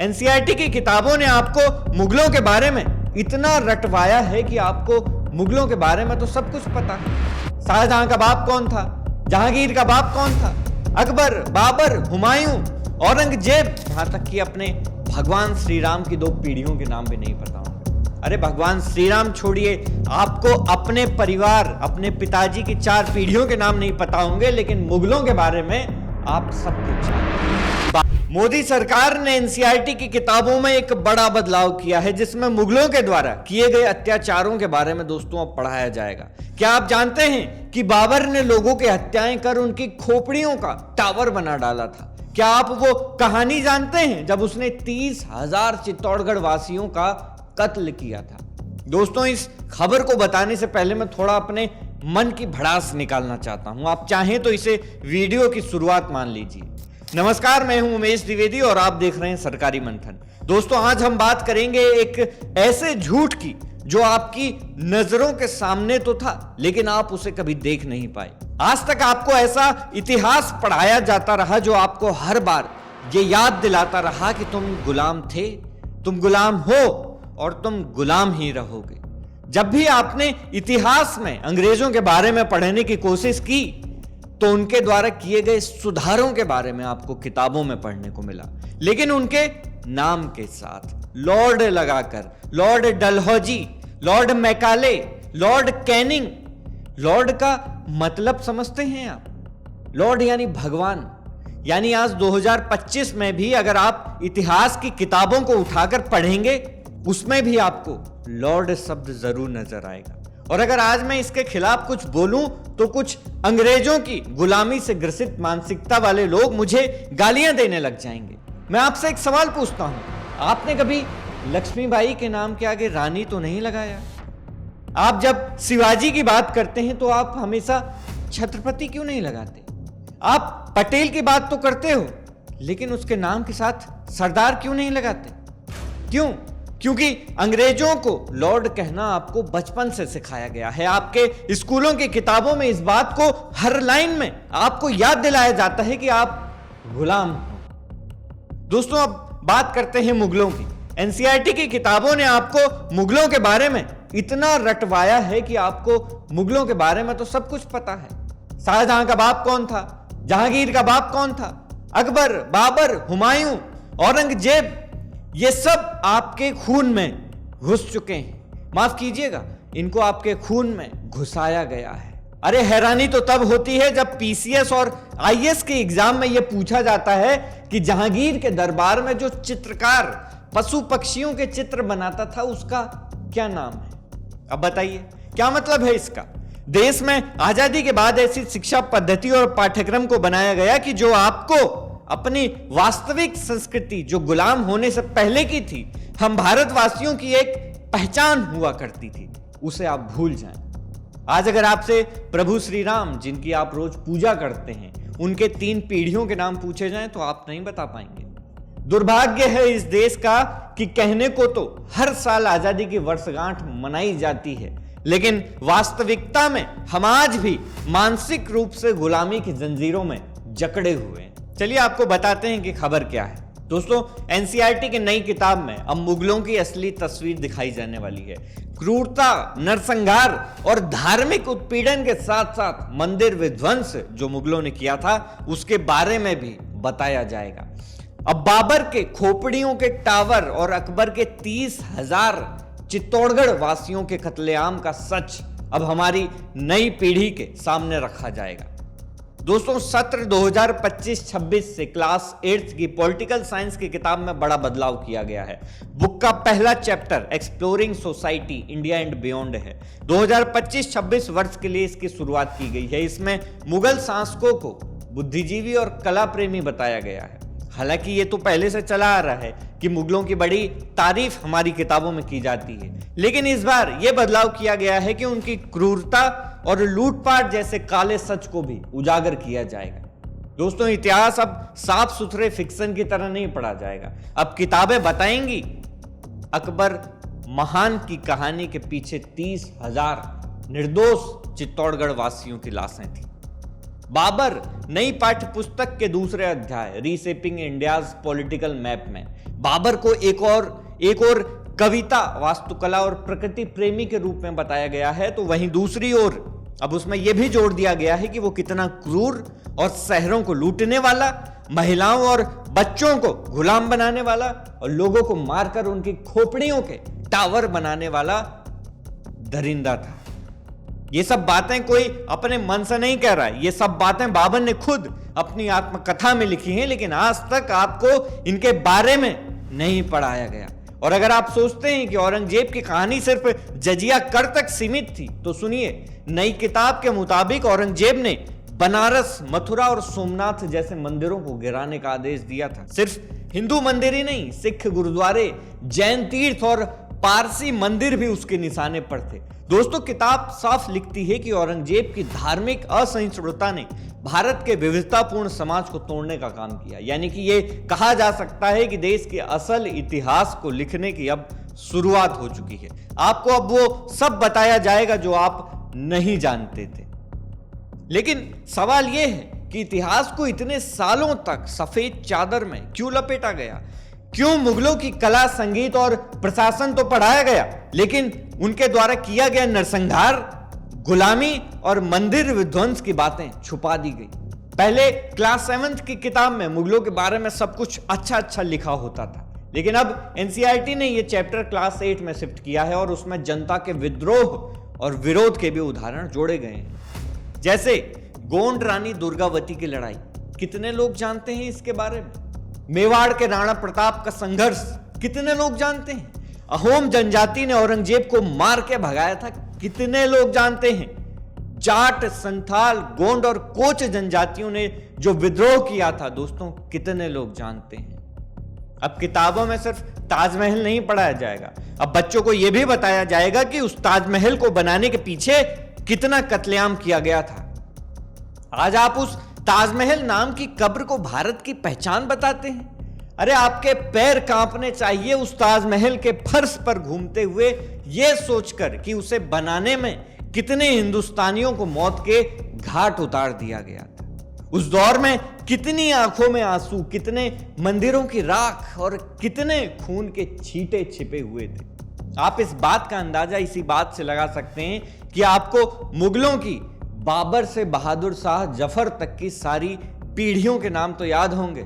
NCERT की किताबों ने आपको मुगलों के बारे में इतना रटवाया है कि आपको मुगलों के बारे में तो सब कुछ पता है। शाहजहां का बाप कौन था, जहांगीर का बाप कौन था, अकबर, बाबर, हुमायूं, औरंगजेब, यहां तक कि अपने भगवान श्री राम की 2 पीढ़ियों के नाम भी नहीं पता होंगे। अरे भगवान श्री राम छोड़िए, आपको अपने परिवार, अपने पिताजी की 4 पीढ़ियों के नाम नहीं पता होंगे, लेकिन मुगलों के बारे में आप सब कुछ जानते हैं। मोदी सरकार ने एनसीईआरटी की किताबों में एक बड़ा बदलाव किया है, जिसमें मुगलों के द्वारा किए गए अत्याचारों के बारे में दोस्तों अब पढ़ाया जाएगा। क्या आप जानते हैं कि बाबर ने लोगों की हत्याएं कर उनकी खोपड़ियों का टावर बना डाला था? क्या आप वो कहानी जानते हैं जब उसने 30,000 चित्तौड़गढ़ वासियों का कत्ल किया था? दोस्तों, इस खबर को बताने से पहले मैं थोड़ा अपने मन की भड़ास निकालना चाहता हूं। आप चाहें तो इसे वीडियो की शुरुआत मान लीजिए। नमस्कार, मैं हूं उमेश द्विवेदी और आप देख रहे हैं सरकारी मंथन। दोस्तों, आज हम बात करेंगे एक ऐसे झूठ की जो आपकी नजरों के सामने तो था, लेकिन आप उसे कभी देख नहीं पाए। आज तक आपको ऐसा इतिहास पढ़ाया जाता रहा जो आपको हर बार ये याद दिलाता रहा कि तुम गुलाम थे, तुम गुलाम हो और तुम गुलाम ही रहोगे। जब भी आपने इतिहास में अंग्रेजों के बारे में पढ़ने की कोशिश की तो उनके द्वारा किए गए सुधारों के बारे में आपको किताबों में पढ़ने को मिला, लेकिन उनके नाम के साथ लॉर्ड लगाकर, Lord Dalhousie, Lord Macaulay, Lord Canning. Lord का मतलब समझते हैं आप? लॉर्ड यानी भगवान। यानी आज 2025 में भी अगर आप इतिहास की किताबों को उठाकर पढ़ेंगे, उसमें भी आपको लॉर्ड शब्द जरूर नजर आएगा। और अगर आज मैं इसके खिलाफ कुछ बोलूं तो कुछ अंग्रेजों की गुलामी से ग्रसित मानसिकता वाले लोग मुझे गालियां देने लग जाएंगे। मैं आपसे एक सवाल पूछता हूं, आपने कभी लक्ष्मीबाई के नाम के आगे रानी तो नहीं लगाया? आप जब शिवाजी की बात करते हैं तो आप हमेशा छत्रपति क्यों नहीं लगाते? आप पटेल की बात तो करते हो, लेकिन उसके नाम के साथ सरदार क्यों नहीं लगाते? क्यों? क्योंकि अंग्रेजों को लॉर्ड कहना आपको बचपन से सिखाया गया है। आपके स्कूलों की किताबों में इस बात को हर लाइन में आपको याद दिलाया जाता है कि आप गुलाम हो। दोस्तों, अब बात करते हैं मुगलों की। एनसीईआरटी की किताबों ने आपको मुगलों के बारे में इतना रटवाया है कि आपको मुगलों के बारे में तो सब कुछ पता है। शाहजहां का बाप कौन था, जहांगीर का बाप कौन था, अकबर, बाबर, हुमायूं, औरंगजेब, ये सब आपके खून में घुस चुके हैं। माफ कीजिएगा, इनको आपके खून में घुसाया गया है। अरे हैरानी तो तब होती है जब पीसीएस और आईएएस के एग्जाम में यह पूछा जाता है कि जहांगीर के दरबार में जो चित्रकार पशु पक्षियों के चित्र बनाता था उसका क्या नाम है? अब बताइए, क्या मतलब है इसका? देश में आजादी के बाद ऐसी शिक्षा पद्धति और पाठ्यक्रम को बनाया गया कि जो आपको अपनी वास्तविक संस्कृति जो गुलाम होने से पहले की थी, हम भारतवासियों की एक पहचान हुआ करती थी, उसे आप भूल जाएं। आज अगर आपसे प्रभु श्री राम, जिनकी आप रोज पूजा करते हैं, उनके 3 पीढ़ियों के नाम पूछे जाएं तो आप नहीं बता पाएंगे। दुर्भाग्य है इस देश का कि कहने को तो हर साल आजादी की वर्षगांठ मनाई जाती है, लेकिन वास्तविकता में हम आज भी मानसिक रूप से गुलामी की जंजीरों में जकड़े हुए हैं। चलिए आपको बताते हैं कि खबर क्या है। दोस्तों, एनसीईआरटी की नई किताब में अब मुगलों की असली तस्वीर दिखाई जाने वाली है। क्रूरता, नरसंहार और धार्मिक उत्पीड़न के साथ साथ मंदिर विध्वंस जो मुगलों ने किया था उसके बारे में भी बताया जाएगा। अब बाबर के खोपड़ियों के टावर और अकबर के 30,000 चित्तौड़गढ़ वासियों के कत्लेआम का सच अब हमारी नई पीढ़ी के सामने रखा जाएगा। दोस्तों, सत्र 2025-26 से क्लास 8 की पॉलिटिकल साइंस की किताब में बड़ा बदलाव किया गया है। बुक का पहला chapter exploring society India and beyond है। 2025-26 वर्ष के लिए इसकी शुरुआत की गई है। इसमें मुगल शासकों को बुद्धिजीवी और कला प्रेमी बताया गया है। हालांकि ये तो पहले से चला आ रहा है कि मुगलों की बड़ी तारीफ हमारी किताबों में की जाती है, लेकिन इस बार यह बदलाव किया गया है कि उनकी क्रूरता और लूटपाट जैसे काले सच को भी उजागर किया जाएगा। दोस्तों, इतिहास अब साफ सुथरे फिक्शन की तरह नहीं पढ़ा जाएगा। अब किताबें बताएंगी अकबर महान की कहानी के पीछे 30,000 निर्दोष चित्तौड़गढ़ वासियों की लाशें थी। बाबर नई पाठ्य पुस्तक के दूसरे अध्याय रीसेपिंग इंडियाज पॉलिटिकल मैप में बाबर को एक और कविता, वास्तुकला और प्रकृति प्रेमी के रूप में बताया गया है, तो वहीं दूसरी ओर अब उसमें यह भी जोड़ दिया गया है कि वो कितना क्रूर और शहरों को लूटने वाला, महिलाओं और बच्चों को गुलाम बनाने वाला और लोगों को मारकर उनकी खोपड़ियों के टावर बनाने वाला दरिंदा था। ये सब बातें कोई अपने मन से नहीं कह रहा है, ये सब बातें बाबर ने खुद अपनी आत्मकथा में लिखी हैं, लेकिन आज तक आपको इनके बारे में नहीं पढ़ाया गया। और अगर आप सोचते हैं कि औरंगजेब की कहानी सिर्फ जजिया कर तक सीमित थी, तो सुनिए, नई किताब के मुताबिक औरंगजेब ने बनारस, मथुरा और सोमनाथ जैसे मंदिरों को गिराने का आदेश दिया था। सिर्फ हिंदू मंदिर ही नहीं, सिख गुरुद्वारे, जैन तीर्थ और पारसी मंदिर भी उसके निशाने पर थे। दोस्तों, किताब साफ लिखती है कि औरंगजेब की धार्मिक असहिष्णुता ने भारत के विविधतापूर्ण समाज को तोड़ने का काम किया। यानी कि यह कहा जा सकता है कि देश के असल इतिहास को लिखने की अब शुरुआत हो चुकी है। आपको अब वो सब बताया जाएगा जो आप नहीं जानते थे। लेकिन सवाल यह है कि इतिहास को इतने सालों तक सफेद चादर में क्यों लपेटा गया? क्यों मुगलों की कला, संगीत और प्रशासन तो पढ़ाया गया, लेकिन उनके द्वारा किया गया नरसंहार, गुलामी और मंदिर विध्वंस की बातें छुपा दी गई? पहले क्लास 7 की किताब में मुगलों के बारे में सब कुछ अच्छा लिखा होता था, लेकिन अब एनसीईआरटी ने यह चैप्टर क्लास 8 में शिफ्ट किया है और उसमें जनता के विद्रोह और विरोध के भी उदाहरण जोड़े गए हैं। जैसे गोंड रानी दुर्गावती की लड़ाई, कितने लोग जानते हैं इसके बारे में? मेवाड़ के राणा प्रताप का संघर्ष, कितने लोग जानते हैं? अहोम जनजाति ने औरंगजेब को मार के भगाया था, कितने लोग जानते हैं? जाट, संथाल, गोंड और कोच जनजातियों ने जो विद्रोह किया था दोस्तों, कितने लोग जानते हैं? अब किताबों में सिर्फ ताजमहल नहीं पढ़ाया जाएगा, अब बच्चों को यह भी बताया जाएगा कि उस ताजमहल को बनाने के पीछे कितना कत्लेआम किया गया था। आज आप उस ताजमहल नाम की कब्र को भारत की पहचान बताते हैं। अरे आपके पैर कांपने चाहिए उस ताजमहल के फर्श पर घूमते हुए यह सोचकर कि उसे बनाने में कितने हिंदुस्तानियों को मौत के घाट उतार दिया गया था। उस दौर में कितनी आंखों में आंसू, कितने मंदिरों की राख और कितने खून के छींटे छिपे हुए थे। आप इस बात का अंदाजा इसी बात से लगा सकते हैं कि आपको मुगलों की बाबर से बहादुर शाह जफर तक की सारी पीढ़ियों के नाम तो याद होंगे,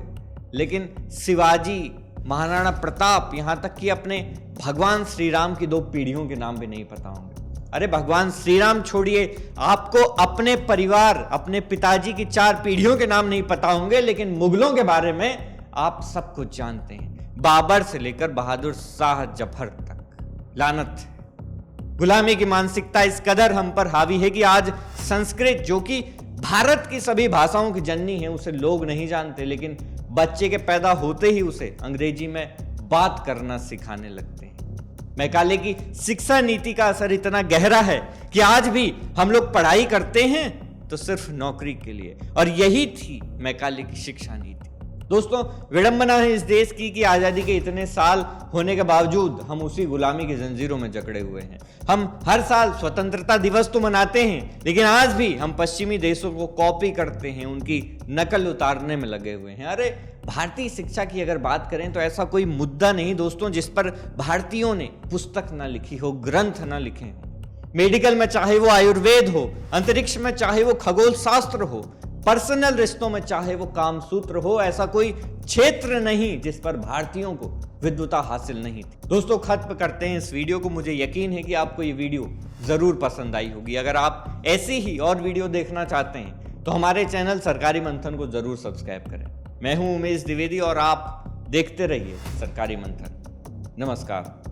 लेकिन शिवाजी, महाराणा प्रताप, यहां तक कि अपने भगवान श्री राम की 2 पीढ़ियों के नाम भी नहीं पता होंगे। अरे भगवान श्री राम छोड़िए, आपको अपने परिवार, अपने पिताजी की 4 पीढ़ियों के नाम नहीं पता होंगे, लेकिन मुगलों के बारे में आप सब कुछ जानते हैं, बाबर से लेकर बहादुर शाह जफर तक। लानत, गुलामी की मानसिकता इस कदर हम पर हावी है कि आज संस्कृत, जो कि भारत की सभी भाषाओं की जननी है, उसे लोग नहीं जानते, लेकिन बच्चे के पैदा होते ही उसे अंग्रेजी में बात करना सिखाने लगते हैं। मैकाले की शिक्षा नीति का असर इतना गहरा है कि आज भी हम लोग पढ़ाई करते हैं तो सिर्फ नौकरी के लिए, और यही थी मैकाले की शिक्षा नीति। दोस्तों, विडंबना है इस देश की कि आजादी के इतने साल होने के बावजूद हम उसी गुलामी की जंजीरों में जकड़े हुए हैं। हम हर साल स्वतंत्रता दिवस तो मनाते हैं, लेकिन आज भी हम पश्चिमी देशों को कॉपी करते हैं, उनकी नकल उतारने में लगे हुए हैं। अरे भारतीय शिक्षा की अगर बात करें तो ऐसा कोई मुद्दा नहीं दोस्तों जिस पर भारतीयों ने पुस्तक ना लिखी हो, ग्रंथ ना लिखे हो। मेडिकल में चाहे वो आयुर्वेद हो, अंतरिक्ष में चाहे वो खगोल शास्त्र हो, पर्सनल रिश्तों में चाहे वो कामसूत्र हो, ऐसा कोई क्षेत्र नहीं जिस पर भारतीयों को विद्वता हासिल नहीं थी। दोस्तों, खत्म करते हैं इस वीडियो को। मुझे यकीन है कि आपको ये वीडियो जरूर पसंद आई होगी। अगर आप ऐसी ही और वीडियो देखना चाहते हैं तो हमारे चैनल सरकारी मंथन को जरूर सब्सक्राइब करें। मैं हूं उमेश द्विवेदी और आप देखते रहिए सरकारी मंथन। नमस्कार।